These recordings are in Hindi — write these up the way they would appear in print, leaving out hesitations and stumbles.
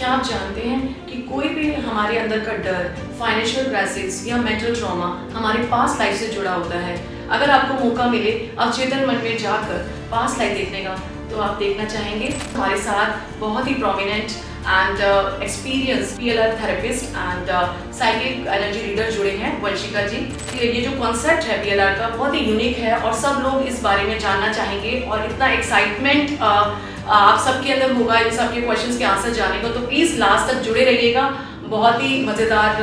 क्या आप जानते हैं कि कोई भी हमारे अंदर का डर, फाइनेंशियल क्राइसिस या मेंटल ट्रॉमा हमारे पास्ट लाइफ से जुड़ा होता है। अगर आपको मौका मिले अवचेतन मन में जाकर पास्ट लाइफ देखने का, तो आप देखना चाहेंगे। हमारे साथ बहुत ही prominent and experience PLR therapist and psychic energy reader जुड़े हैं, वंशिका जी। ये जो कॉन्सेप्ट है PLR का बहुत ही यूनिक है और सब लोग इस बारे में जानना चाहेंगे और इतना एक्साइटमेंट आप सबके अंदर होगा इन सबके क्वेश्चंस के आंसर जाने को। तो प्लीज़ लास्ट तक जुड़े रहिएगा, बहुत ही मज़ेदार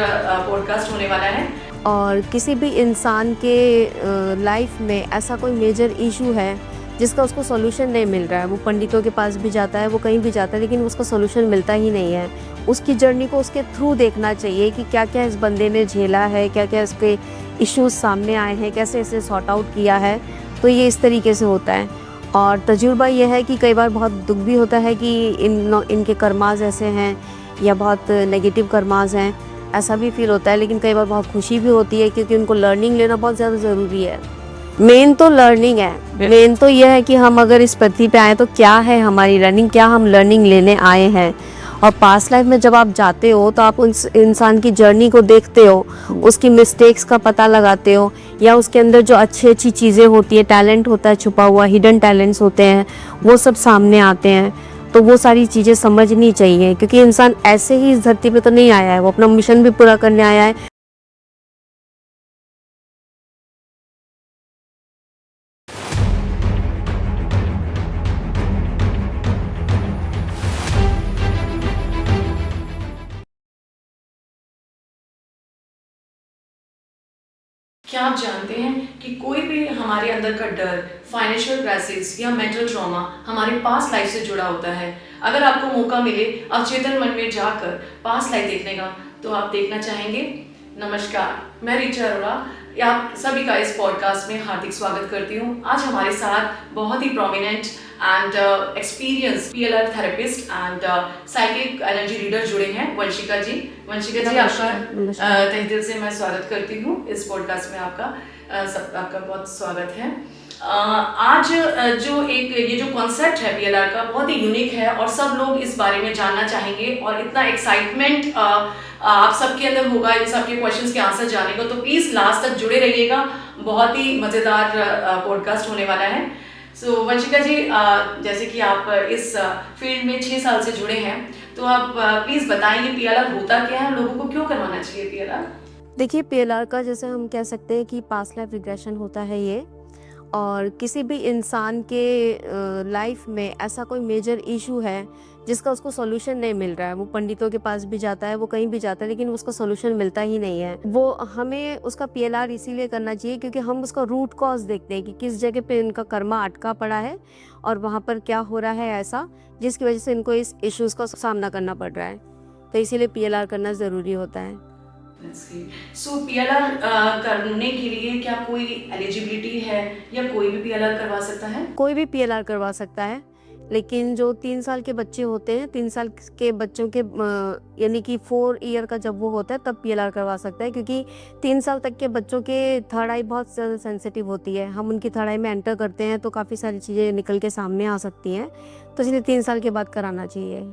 पॉडकास्ट होने वाला है। और किसी भी इंसान के लाइफ में ऐसा कोई मेजर इशू है जिसका उसको सॉल्यूशन नहीं मिल रहा है, वो पंडितों के पास भी जाता है, वो कहीं भी जाता है, लेकिन उसका सॉल्यूशन मिलता ही नहीं है। उसकी जर्नी को उसके थ्रू देखना चाहिए कि क्या क्या इस बंदे ने झेला है, क्या क्या इसके इश्यूज सामने आए हैं, कैसे इसे सॉर्ट आउट किया है। तो ये इस तरीके से होता है। और तजुर्बा ये है कि कई बार बहुत दुख भी होता है कि इनके कर्माज ऐसे हैं या बहुत नेगेटिव कर्माज हैं, ऐसा भी फील होता है। लेकिन कई बार बहुत खुशी भी होती है क्योंकि उनको लर्निंग लेना बहुत ज़्यादा ज़रूरी है। मेन तो लर्निंग है, मेन तो यह है कि हम अगर इस पृथ्वी पे आए तो क्या है हमारी लर्निंग, क्या हम लर्निंग लेने आए हैं। और पास्ट लाइफ में जब आप जाते हो तो आप उस इंसान की जर्नी को देखते हो, उसकी मिस्टेक्स का पता लगाते हो, या उसके अंदर जो अच्छी अच्छी चीज़ें होती है, टैलेंट होता है छुपा हुआ, हिडन टैलेंट्स होते हैं, वो सब सामने आते हैं। तो वो सारी चीज़ें समझनी चाहिए क्योंकि इंसान ऐसे ही इस धरती पे तो नहीं आया है, वो अपना मिशन भी पूरा करने आया है। क्या आप जानते हैं कि कोई भी हमारे अंदर का डर, फाइनेंशियल क्राइसिस या मेंटल ट्रॉमा हमारे पास्ट लाइफ से जुड़ा होता है। अगर आपको मौका मिले अवचेतन मन में जाकर पास्ट लाइफ देखने का, तो आप देखना चाहेंगे। नमस्कार, मैं ऋचा अरोड़ा आप सभी का इस पॉडकास्ट में हार्दिक स्वागत करती हूँ। आज हमारे साथ बहुत ही prominent and experience PLR therapist and psychic energy reader जुड़े हैं, वंशिका जी। वंशिका जी, आपका तहे दिल से मैं स्वागत करती हूँ इस पॉडकास्ट में। आपका बहुत स्वागत है। आज जो ये जो कॉन्सेप्ट है PLR का बहुत ही यूनिक है और सब लोग इस बारे में जानना चाहेंगे और इतना एक्साइटमेंट आप सबके अंदर होगा इन सबके क्वेश्चंस के आंसर जाने को। तो प्लीज़ लास्ट तक जुड़े रहिएगा, बहुत ही मज़ेदार पॉडकास्ट होने वाला है। सो वंशिका जी, जैसे कि आप इस फील्ड में 6 साल से जुड़े हैं, तो आप प्लीज़ बताइए PLR होता क्या है, लोगों को क्यों करवाना चाहिए PLR? देखिए, PLR का जैसे हम कह सकते हैं कि पास्ट लाइफ रिग्रेशन होता है ये। और किसी भी इंसान के लाइफ में ऐसा कोई मेजर इशू है जिसका उसको सॉल्यूशन नहीं मिल रहा है, वो पंडितों के पास भी जाता है, वो कहीं भी जाता है, लेकिन उसका सॉल्यूशन मिलता ही नहीं है। वो हमें उसका PLR इसीलिए करना चाहिए क्योंकि हम उसका रूट कॉज देखते हैं कि किस जगह पे इनका कर्मा अटका पड़ा है और वहाँ पर क्या हो रहा है ऐसा जिसकी वजह से इनको इस इश्यूज़ का सामना करना पड़ रहा है। तो इसीलिए PLR करना ज़रूरी होता है। सो PLR करने के लिए क्या कोई एलिजिबिलिटी है या कोई भी PLR करवा सकता है? कोई भी PLR करवा सकता है, लेकिन जो 3 साल के बच्चे होते हैं, 3 साल के बच्चों के यानी कि 4 ईयर का जब वो होता है तब PLR करवा सकता है, क्योंकि 3 साल तक के बच्चों के थर्ड आई बहुत ज़्यादा सेंसिटिव होती है। हम उनकी थर्ड आई में एंटर करते हैं तो काफ़ी सारी चीज़ें निकल के सामने आ सकती हैं, तो इसलिए 3 साल के बाद कराना चाहिए।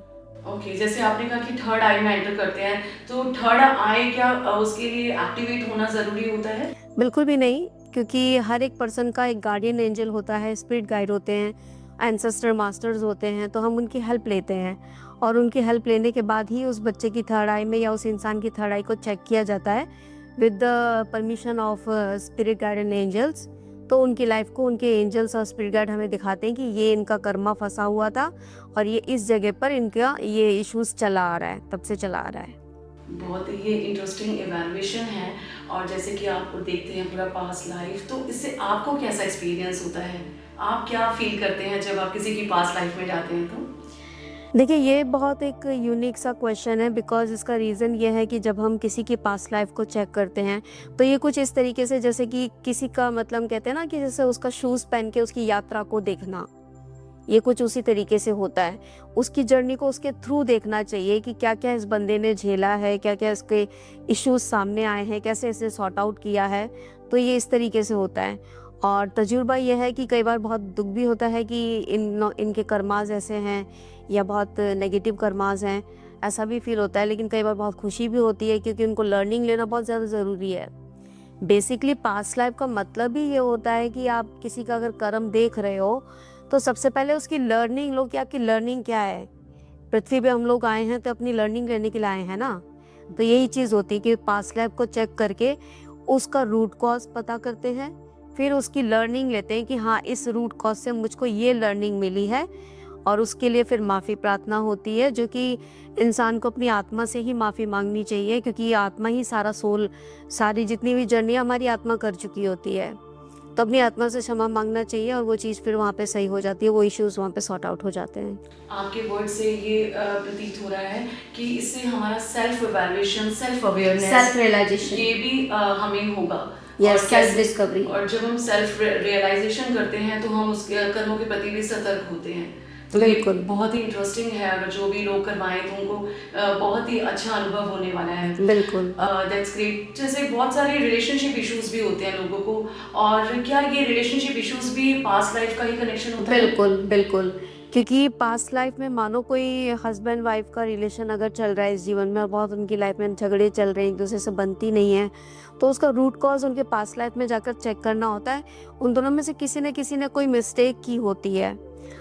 ओके, जैसे आपने कहा कि थर्ड आई में एंटर करते हैं, तो थर्ड आई क्या उसके लिए एक्टिवेट होना ज़रूरी होता है? बिल्कुल भी नहीं, क्योंकि हर एक पर्सन का एक गार्डियन एंजल होता है, स्पिरिट गाइड होते हैं, एंसेस्टर मास्टर्स होते हैं, तो हम उनकी हेल्प लेते हैं और उनकी हेल्प लेने के बाद ही उस बच्चे की थर्ड आई में या उस इंसान की थर्ड आई को चेक किया जाता है with the permission of spirit guide and angels. तो उनकी लाइफ को उनके एंजल्स और स्पिरिट गाइड हमें दिखाते हैं कि ये इनका कर्मा फंसा हुआ था और ये इस जगह पर इनका ये इश्यूज चला आ रहा है, तब से चला आ रहा है। बहुत ही ये इंटरेस्टिंग इवैल्यूएशन है। और जैसे कि आप देखते हैं पूरा पास्ट लाइफ, तो इससे आपको कैसा एक्सपीरियंस होता है? आप क्या फील करते हैं जब आप किसी की पास्ट लाइफ में जाते हैं तो? देखिए, ये बहुत एक यूनिक सा क्वेश्चन है, बिकॉज इसका रीज़न ये है कि जब हम किसी की पास्ट लाइफ को चेक करते हैं तो ये कुछ इस तरीके से जैसे कि किसी का मतलब कहते हैं ना कि जैसे उसका शूज़ पहन के उसकी यात्रा को देखना, ये कुछ उसी तरीके से होता है। उसकी जर्नी को उसके थ्रू देखना चाहिए कि क्या क्या इस बंदे ने झेला है, क्या क्या इसके इश्यूज सामने आए हैं, कैसे इसे सॉर्ट आउट किया है। तो ये इस तरीके से होता है। और तजुर्बा ये है कि कई बार बहुत दुख भी होता है कि इनके कर्माज ऐसे हैं या बहुत नेगेटिव कर्माज हैं, ऐसा भी फील होता है, लेकिन कई बार बहुत खुशी भी होती है क्योंकि उनको लर्निंग लेना बहुत ज़्यादा ज़रूरी है। बेसिकली पास्ट लाइफ का मतलब ही ये होता है कि आप किसी का अगर कर्म देख रहे हो तो सबसे पहले उसकी लर्निंग लो कि आपकी लर्निंग क्या है। पृथ्वी पे हम लोग आए हैं तो अपनी लर्निंग लेने के लिए आए हैं ना। तो यही चीज़ होती है कि पास्ट लाइफ को चेक करके उसका रूट कॉज पता करते हैं, फिर उसकी लर्निंग लेते हैं कि हाँ इस रूट कॉज से मुझको ये लर्निंग मिली है, और उसके लिए फिर माफ़ी प्रार्थना होती है, जो कि इंसान को अपनी आत्मा से ही माफ़ी मांगनी चाहिए, क्योंकि ये आत्मा ही सारा सोल, सारी जितनी भी जर्नी हमारी आत्मा कर चुकी होती है। तो अपनी आत्मा से क्षमा मांगना चाहिए और वो चीज़ फिर वहाँ पे सही हो जाती है, वो इश्यूज़ वहाँ पे सॉर्ट आउट हो जाते हैं। आपके वर्ड से ये प्रतीत हो रहा है कि इससे हमारा self evaluation, self awareness, self realization, ये भी हमें होगा। यस, और सेल्फ डिस्कवरी। और जब हम सेल्फ रियलाइजेशन करते हैं तो हम उसके कर्मों के प्रति भी सतर्क होते हैं। तो ये बिल्कुल। बहुत ही इंटरेस्टिंग है, अगर जो भी लोग करवाएं तो उनको बहुत ही अच्छा अनुभव होने वाला है। बिल्कुल। That's great. जैसे बहुत सारे रिलेशनशिप इश्यूज भी होते हैं लोगों को, और क्या ये रिलेशनशिप इश्यूज भी पास्ट लाइफ का ही कनेक्शन होता है? बिल्कुल बिल्कुल, क्योंकि पास्ट लाइफ में मानो कोई हस्बैंड वाइफ का रिलेशन अगर चल रहा है इस जीवन में और बहुत उनकी लाइफ में झगड़े चल रहे हैं, एक दूसरे से बनती नहीं है, तो उसका रूट कॉज उनके पास्ट लाइफ में जाकर चेक करना होता है। उन दोनों में से किसी ने कोई मिस्टेक की होती है।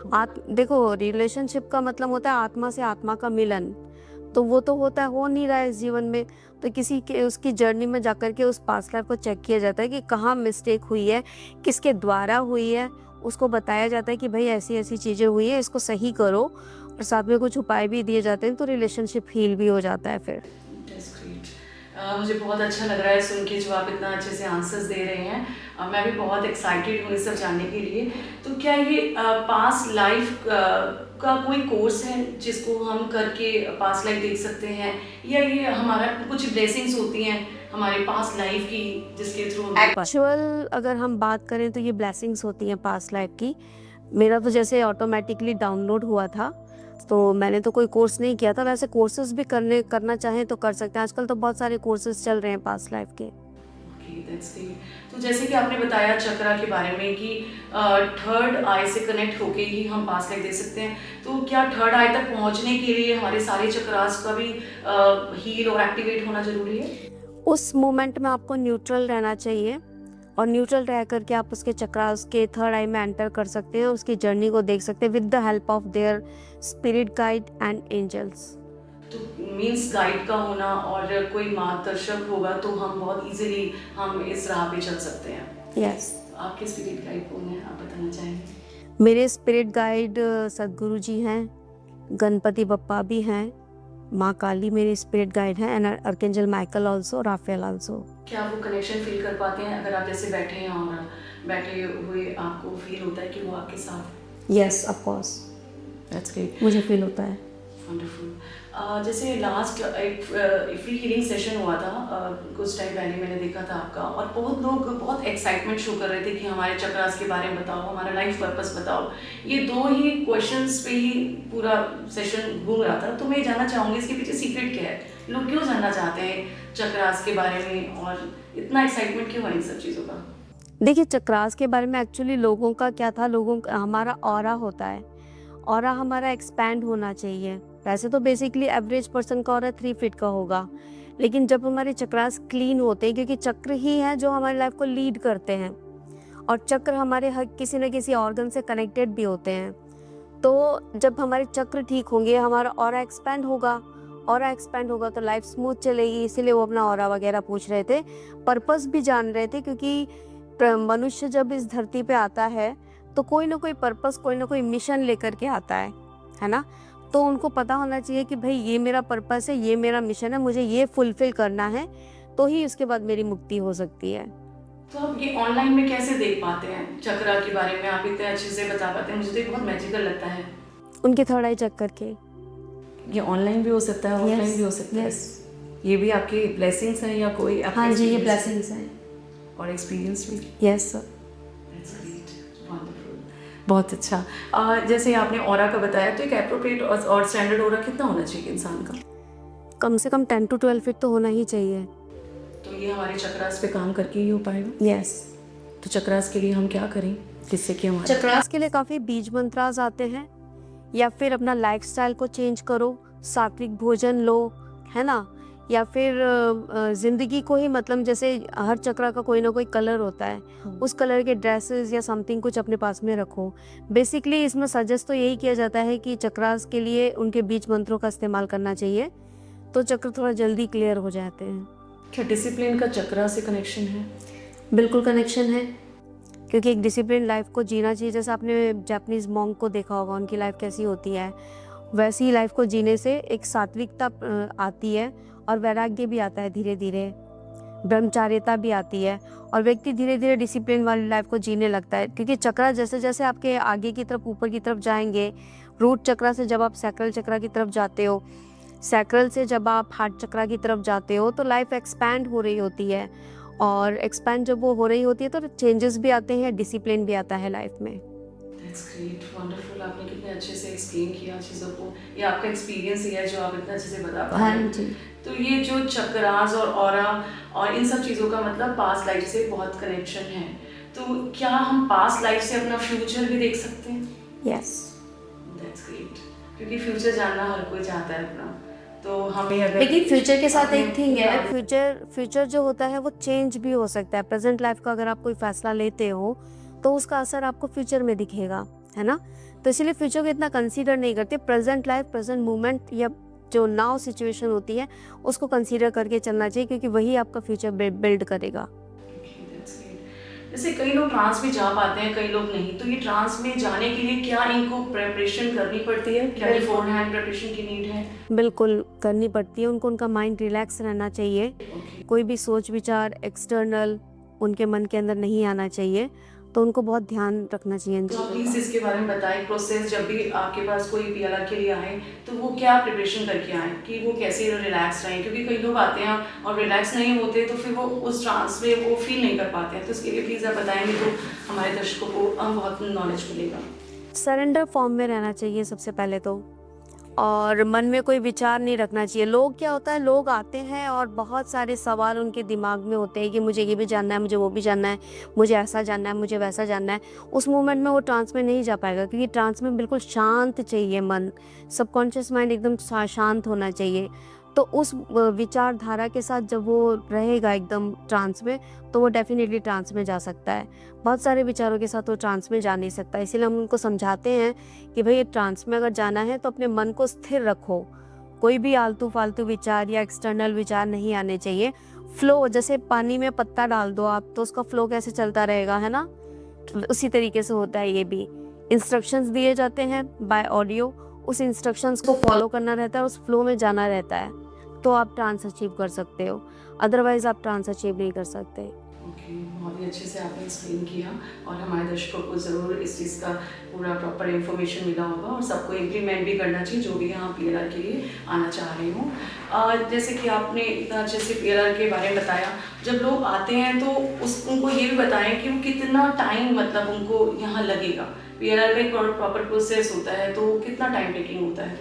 देखो, रिलेशनशिप का मतलब होता है आत्मा से आत्मा का मिलन, तो वो तो होता है, हो नहीं रहा है इस जीवन में, तो किसी के उसकी जर्नी में जाकर के उस पास्ट लाइफ को चेक किया जाता है कि कहाँ मिस्टेक हुई है, किसके द्वारा हुई है। उसको बताया जाता है कि भाई ऐसी ऐसी चीज़ें हुई है, इसको सही करो, और साथ में कुछ उपाय भी दिए जाते हैं, तो रिलेशनशिप हील भी हो जाता है फिर। That's great. मुझे बहुत अच्छा लग रहा है सुन के, जो आप इतना अच्छे से आंसर्स दे रहे हैं। मैं भी बहुत एक्साइटेड हूँ ये सब जानने के लिए। तो क्या ये पास्ट लाइफ का कोई कोर्स है जिसको हम करके पास्ट लाइफ देख सकते हैं, या ये हमारा कुछ ब्लेसिंग्स होती हैं हमारे पास्ट लाइफ की जिसके थ्रू एक्चुअल अगर हम बात करें तो ये ब्लेसिंग्स होती हैं पास्ट लाइफ की। मेरा तो जैसे ऑटोमेटिकली डाउनलोड हुआ था, तो मैंने तो कोई कोर्स नहीं किया था। वैसे कोर्सेज भी करना चाहें तो कर सकते हैं, आजकल तो बहुत सारे कोर्सेज चल रहे हैं पास्ट लाइफ के। तो जैसे कि आपने बताया चक्रा के बारे में कि थर्ड आई से कनेक्ट होके ही हम पास्ट लाइफ दे सकते हैं, तो क्या थर्ड आई तक पहुंचने के लिए हमारे सारे चक्रास का भी हील और एक्टिवेट होना जरूरी है? उस मोमेंट में आपको न्यूट्रल रहना चाहिए, और न्यूट्रल रह करके आप उसके चक्रास के थर्ड आई में एंटर कर सकते हैं, उसकी जर्नी को देख सकते हैं with the help of their spirit guide and angels. तो मीन्स गाइड का होना और कोई मार्गदर्शक होगा तो हम बहुत इजीली हम इस राह पे चल सकते हैं। यस। आपके स्पिरिट गाइड कौन है, आप बताना चाहेंगे? मेरे स्पिरिट गाइड सदगुरु जी हैं, गणपति बप्पा भी हैं, माँ काली मेरी स्पिरिट गाइड है, and archangel Michael also, Raphael also. क्या वो कनेक्शन फील कर पाते हैं अगर आप जैसे बैठे हैं और बैठे हुए आपको फील होता है कि वो आपके साथ? Yes, of course, that's great, मुझे फील होता है। वंडरफुल। जैसे लास्ट एक फ्री हीलिंग सेशन हुआ था कुछ टाइम पहले, मैंने देखा था आपका, और बहुत लोग बहुत एक्साइटमेंट शो कर रहे थे कि हमारे चक्रास के बारे में बताओ, हमारा लाइफ पर्पस बताओ। ये दो ही क्वेश्चंस पे ही पूरा सेशन घूम रहा था। तो मैं जानना चाहूँगी इसके पीछे सीक्रेट क्या है, लोग क्यों जानना चाहते हैं चक्रास के बारे में, और इतना एक्साइटमेंट क्यों है इन सब चीज़ों का? देखिए, चक्रास के बारे में एक्चुअली लोगों का क्या था, लोगों का हमारा ऑरा होता है, ऑरा हमारा एक्सपैंड होना चाहिए। वैसे तो बेसिकली एवरेज पर्सन का ऑरा 3 फीट का होगा, लेकिन जब हमारे चक्रास क्लीन होते हैं, क्योंकि चक्र ही है जो हमारी लाइफ को लीड करते हैं, और चक्र हमारे हर किसी न किसी ऑर्गन से कनेक्टेड भी होते हैं, तो जब हमारे चक्र ठीक होंगे हमारा ऑरा एक्सपैंड होगा, ऑरा एक्सपैंड होगा तो लाइफ स्मूथ चलेगी। इसीलिए वो अपना ऑरा वगैरह पूछ रहे थे, पर्पस भी जान रहे थे, क्योंकि मनुष्य जब इस धरती पे आता है तो कोई ना कोई पर्पस, कोई ना कोई मिशन लेकर के आता है ना। तो उनको पता होना चाहिए कि भाई ये मेरा पर्पस है, ये मेरा मिशन है, मुझे ये फुलफिल करना है, तो ही उसके बाद मेरी मुक्ति हो सकती है। तो आप ये ऑनलाइन में कैसे देख पाते हैं चक्रा के बारे में, आप इतने अच्छे से बता पाते हैं, मुझे तो ये बहुत मैजिकल लगता है। उनके थर्ड आई चेक करके। ये ऑनलाइन भी हो सकता है, ऑफलाइन भी हो सकता है। ये भी आपकी ब्लेसिंग्स हैं या कोई? हाँ जी, ये ब्लेसिंग्स हैं और एक्सपीरियंस भी। Yes sir. बहुत अच्छा। जैसे आपने ऑरा का बताया, तो एक एप्रोप्रिएट और स्टैंडर्ड ऑरा कितना होना चाहिए इंसान का? कम से कम 10 to 12 फीट तो होना ही चाहिए। तो ये हमारे चक्रास पे काम करके ही हो पाएगा? यस। तो चक्रास के लिए हम क्या करें, जिससे कि हमारे चक्रास के लिए काफ़ी बीज मंत्रास आते हैं, या फिर अपना लाइफस्टाइल को चेंज करो सात्विक भोजन लो, है ना? या फिर ज़िंदगी को ही मतलब जैसे हर चक्र का कोई ना कोई कलर होता है, उस कलर के ड्रेसेस या समथिंग कुछ अपने पास में रखो। बेसिकली इसमें सजेस्ट तो यही किया जाता है कि चक्रास के लिए उनके बीज मंत्रों का इस्तेमाल करना चाहिए, तो चक्र थोड़ा जल्दी क्लियर हो जाते हैं। क्या डिसिप्लिन का चक्रा से कनेक्शन है? बिल्कुल कनेक्शन है, क्योंकि एक डिसिप्लिन लाइफ को जीना चाहिए। जैसे आपने जापानीज़ मॉन्क को देखा होगा, उनकी लाइफ कैसी होती है, वैसी ही लाइफ को जीने से एक सात्विकता आती है और वैराग्य भी आता है धीरे धीरे, ब्रह्मचार्यता भी आती है और व्यक्ति धीरे धीरे डिसिप्लिन वाली लाइफ को जीने लगता है। क्योंकि चक्रा जैसे जैसे आपके आगे की तरफ ऊपर की तरफ जाएंगे, रूट चक्रा से जब आप सैक्रल चक्रा की तरफ जाते हो, सैक्रल से जब आप हार्ट चक्रा की तरफ जाते हो, तो लाइफ एक्सपैंड हो रही होती है और एक्सपैंड जब वो हो रही होती है तो चेंजेस भी आते हैं, डिसिप्लिन भी आता है लाइफ में। That's great, wonderful. आपने कितने अच्छे से एक्सप्लेन किया चीज़ों को, ये आपका एक्सपीरियंस ही है जो आप इतना अच्छे से बता पा रहे हैं। हाँ जी। तो ये जो चक्रास और ऑरा और इन सब चीज़ों का मतलब पास्ट लाइफ से बहुत कनेक्शन है, तो क्या हम पास्ट लाइफ से अपना फ्यूचर भी देख सकते हैं? यस। दैट्स ग्रेट, क्योंकि फ्यूचर जानना हर कोई चाहता है अपना, तो हमें अगर लेकिन फ्यूचर के साथ एक अपने- थिंग है, फ्यूचर जो होता है वो चेंज भी हो सकता है। प्रेजेंट लाइफ का अगर आप कोई फैसला लेते हो तो उसका असर आपको फ्यूचर में दिखेगा, है ना? तो इसीलिए फ्यूचर को इतना कंसीडर नहीं करते। प्रेजेंट लाइफ, प्रेजेंट मोमेंट या जो नाउ सिचुएशन होती है उसको कंसीडर करके चलना चाहिए, क्योंकि वही आपका फ्यूचर बिल्ड करेगा। जैसे कई लोग ट्रांस में जा पाते हैं, कई लोग नहीं, तो ये ट्रांस में जाने के लिए क्या इनको प्रिपरेशन करनी पड़ती है? क्या बिफोर हैंड प्रिपरेशन की नीड है? बिल्कुल करनी पड़ती है उनको। उनका माइंड रिलैक्स रहना चाहिए, कोई भी सोच विचार एक्सटर्नल उनके मन के अंदर नहीं आना चाहिए, तो उनको बहुत ध्यान रखना चाहिए इन तो चीज़ों प्लीज का। इसके बारे में बताएं, प्रोसेस जब भी आपके पास कोई पीएलआर के लिए आए तो वो क्या प्रिपरेशन करके आए कि वो कैसे रिलैक्स रहें, क्योंकि कई लोग आते हैं और रिलैक्स नहीं होते तो फिर वो उस ट्रांस में वो फील नहीं कर पाते हैं, तो इसके लिए प्लीज़ आप बताएंगे तो हमारे दर्शकों को बहुत नॉलेज मिलेगा। सरेंडर फॉर्म में रहना चाहिए सबसे पहले तो, और मन में कोई विचार नहीं रखना चाहिए। लोग क्या होता है, लोग आते हैं और बहुत सारे सवाल उनके दिमाग में होते हैं कि मुझे ये भी जानना है, मुझे वो भी जानना है, मुझे ऐसा जानना है, मुझे वैसा जानना है। उस मोमेंट में वो ट्रांस में नहीं जा पाएगा, क्योंकि ट्रांस में बिल्कुल शांत चाहिए मन, सबकॉन्शियस माइंड एकदम शांत होना चाहिए। तो उस विचारधारा के साथ जब वो रहेगा एकदम ट्रांस में, तो वो डेफिनेटली ट्रांस में जा सकता है। बहुत सारे विचारों के साथ वो ट्रांस में जा नहीं सकता, इसीलिए हम उनको समझाते हैं कि भाई ट्रांस में अगर जाना है तो अपने मन को स्थिर रखो, कोई भी आलतू फालतू विचार या एक्सटर्नल विचार नहीं आने चाहिए। फ्लो, जैसे पानी में पत्ता डाल दो आप तो उसका फ्लो कैसे चलता रहेगा, है ना? उसी तरीके से होता है ये भी। इंस्ट्रक्शंस दिए जाते हैं बाय ऑडियो, उस इंस्ट्रक्शंस को फॉलो करना रहता है, उस फ्लो में जाना रहता है, तो आप ट्रांस अचीव कर सकते हो, अदरवाइज आप ट्रांस अचीव नहीं कर सकते। ओके, बहुत ही अच्छे से आपने एक्सप्लेन किया और हमारे दर्शकों को ज़रूर इस चीज़ का पूरा प्रॉपर इन्फॉर्मेशन मिला होगा और सबको इम्प्लीमेंट भी करना चाहिए जो भी यहाँ पीएलआर के लिए आना चाह रहे हों। जैसे कि आपने इतना अच्छे से पीएलआर के बारे में बताया, जब लोग आते हैं तो उनको ये भी बताएं कि वो कितना टाइम मतलब उनको यहाँ लगेगा। पीएलआर का एक प्रॉपर प्रोसेस होता है, तो कितना टाइम टेकिंग होता है?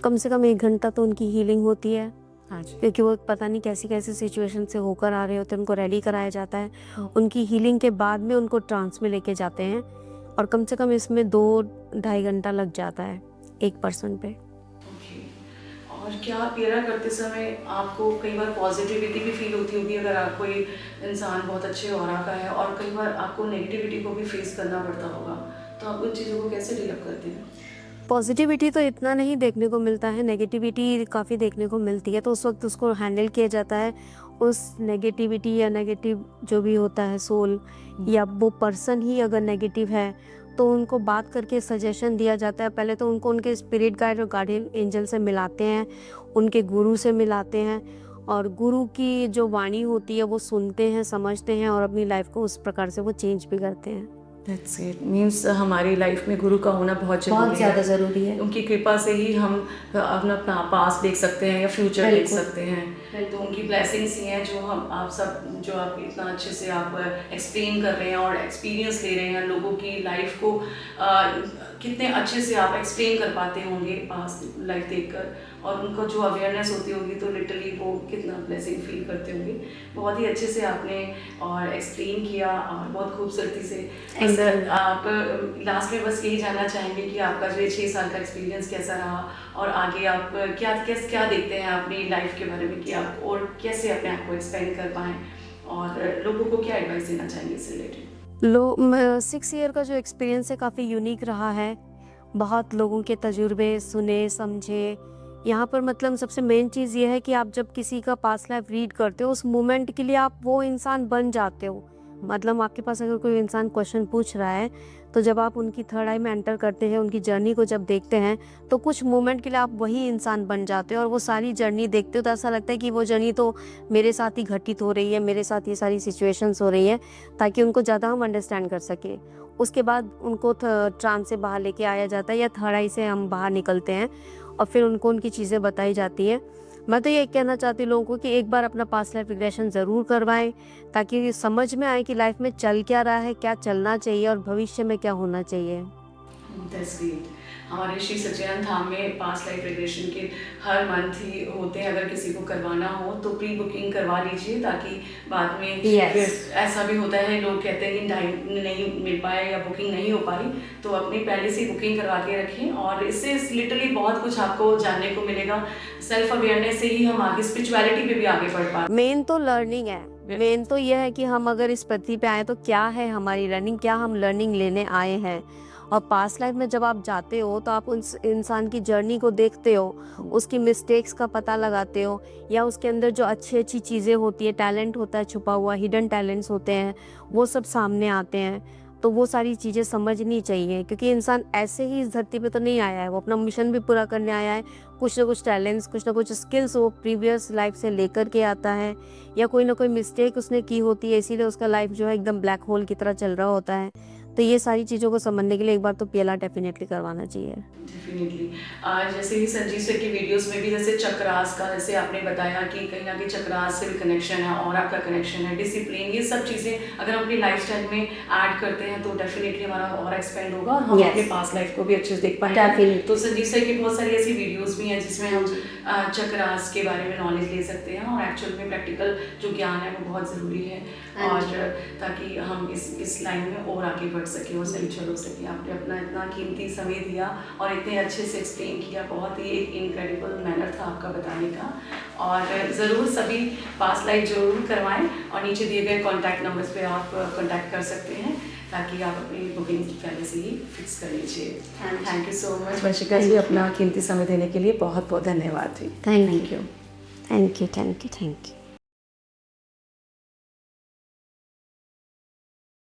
कम से कम 1 घंटा तो उनकी हीलिंग होती है, क्योंकि वो पता नहीं कैसी कैसी सिचुएशन से होकर आ रहे होते हैं, उनको रेडी कराया जाता है। उनकी हीलिंग के बाद में उनको ट्रांस में लेके जाते हैं और कम से कम इसमें 2-2.5 घंटा लग जाता है एक पर्सन पे। ओके, और क्या पीएलआर करते समय आपको कई बार पॉजिटिविटी भी फील होती होगी? अगर आप कोई इंसान बहुत अच्छे ऑरा का है और कई बार आपको नेगेटिविटी को भी फेस करना पड़ता होगा, तो आप उन चीज़ों को कैसे डील अप करते हैं? पॉजिटिविटी तो इतना नहीं देखने को मिलता है, नेगेटिविटी काफ़ी देखने को मिलती है, तो उस वक्त उसको हैंडल किया जाता है। उस नेगेटिविटी या नेगेटिव जो भी होता है सोल या वो पर्सन ही अगर नेगेटिव है तो उनको बात करके सजेशन दिया जाता है। पहले तो उनको उनके स्पिरिट गाइड और गार्डियन एंजल से मिलाते हैं, उनके गुरु से मिलाते हैं और गुरु की जो वाणी होती है वो सुनते हैं, समझते हैं और अपनी लाइफ को उस प्रकार से वो चेंज भी करते हैं। दैट्स इट, मीन्स हमारी लाइफ में गुरु का होना बहुत ज़रूरी है। उनकी कृपा से ही हम अपना पास देख सकते हैं या फ्यूचर देख सकते हैं, तो उनकी ब्लेसिंग्स ही हैं जो हम आप सब जो आप इतना अच्छे से आप एक्सप्लेन कर रहे हैं और एक्सपीरियंस ले रहे हैं लोगों की लाइफ को। कितने अच्छे से आप एक्सप्लेन कर पाते होंगे पास लाइफ देखकर, और उनको जो अवेयरनेस होती होगी तो लिटरली वो कितना ब्लेसिंग फील करते होंगे। बहुत ही अच्छे से आपने और एक्सप्लेन किया और बहुत खूबसूरती से। Thank sir you. आप लास्ट में बस यही जानना चाहेंगे कि आपका जो ये 6 साल का एक्सपीरियंस कैसा रहा और आगे आप क्या देखते हैं अपनी लाइफ के बारे में कि आप और कैसे अपने आप को एक्सपेंड कर पाएँ और लोगों को क्या एडवाइस देना चाहेंगे इससे रिलेटेड? 6 ईयर का जो एक्सपीरियंस है काफ़ी यूनिक रहा है। बहुत लोगों के तजुर्बे सुने समझे। यहाँ पर मतलब सबसे मेन चीज़ ये है कि आप जब किसी का पास्ट लाइफ रीड करते हो उस मोमेंट के लिए आप वो इंसान बन जाते हो। मतलब आपके पास अगर कोई इंसान क्वेश्चन पूछ रहा है तो जब आप उनकी थर्ड आई में एंटर करते हैं, उनकी जर्नी को जब देखते हैं तो कुछ मोमेंट के लिए आप वही इंसान बन जाते हो और वो सारी जर्नी देखते हो तो ऐसा लगता है कि वो जर्नी तो मेरे साथ ही घटित हो रही है, मेरे साथ ये सारी सिचुएशंस हो रही है, ताकि उनको ज़्यादा हम अंडरस्टैंड कर सकें। उसके बाद उनको ट्रांस से बाहर लेके आया जाता है या थर्ड आई से हम बाहर निकलते हैं और फिर उनको उनकी चीज़ें बताई जाती हैं। मैं तो ये कहना चाहती हूँ लोगों को कि एक बार अपना पास्ट लाइफ रिग्रेशन ज़रूर करवाएं, ताकि समझ में आए कि लाइफ में चल क्या रहा है, क्या चलना चाहिए और भविष्य में क्या होना चाहिए। That's great. हमारे श्री सच्चिदानंद धाम में पास्ट लाइफ रिग्रेशन के हर मंथ ही होते हैं। अगर किसी को करवाना हो तो प्री बुकिंग करवा लीजिए, ताकि बाद में Yes. फिर ऐसा भी होता है लोग कहते हैं कि टाइम नहीं मिल पाया या बुकिंग नहीं हो पाई, तो अपनी पहले से बुकिंग करवा के रखें और इससे लिटरली बहुत कुछ आपको जानने को मिलेगा। सेल्फ अवेयरनेस से ही हम आगे स्पिरिचुअलिटी पे भी आगे बढ़ पाते हैं। मेन तो लर्निंग है। मेन तो यह है कि हम अगर इस पृथ्वी पे आए तो क्या है हमारी लर्निंग, क्या हम लर्निंग लेने आए हैं। और पास्ट लाइफ में जब आप जाते हो तो आप उस इंसान की जर्नी को देखते हो, उसकी मिस्टेक्स का पता लगाते हो या उसके अंदर जो अच्छी अच्छी चीज़ें होती है, टैलेंट होता है छुपा हुआ, हिडन टैलेंट्स होते हैं, वो सब सामने आते हैं। तो वो सारी चीज़ें समझनी चाहिए, क्योंकि इंसान ऐसे ही इस धरती पे तो नहीं आया है, वो अपना मिशन भी पूरा करने आया है। कुछ ना कुछ टैलेंट्स, कुछ ना कुछ स्किल्स वो प्रीवियस लाइफ से लेकर के आता है, या कोई ना कोई मिस्टेक उसने की होती है, इसीलिए उसका लाइफ जो है एकदम ब्लैक होल की तरह चल रहा होता है। तो ये सारी चीज़ों को समझने के लिए एक बार तो पीएलआर डेफिनेटली करवाना चाहिए। डेफिनेटली। जैसे ही संजीव सर की वीडियोस में भी जैसे चक्रास का जैसे आपने बताया कि कहीं ना कहीं चक्रास से भी कनेक्शन है और आपका कनेक्शन है, डिसिप्लिन, ये सब चीज़ें अगर हम अपनी लाइफस्टाइल में ऐड करते हैं तो डेफिनेटली हमारा और एक्सपेंड होगा और हम अपने पास्ट लाइफ को भी अच्छे से देख पाएंगे। तो संजीव सर की बहुत सारी ऐसी वीडियोस भी हैं जिसमें हम चक्रास के बारे में नॉलेज ले सकते हैं और एक्चुअल में प्रैक्टिकल जो ज्ञान है वो बहुत ज़रूरी है, और ताकि हम इस लाइन में और आगे बढ़ सकें और स्पिरिचुअल हो सकें। आपने अपना इतना कीमती समय दिया और इतने अच्छे से एक्सप्लेन किया, बहुत ही एक इनक्रेडिबल मैनर था आपका बताने का। और ज़रूर सभी पास्ट लाइफ जरूर करवाएं और नीचे दिए गए कॉन्टैक्ट नंबर्स पे आप कॉन्टैक्ट कर सकते हैं, ताकि आप अपनी बुकिंग पहले से ही फिक्स कर लीजिए। Thank you so much Vanshika ji, अपना कीमती समय देने के लिए बहुत बहुत धन्यवाद। Thank you.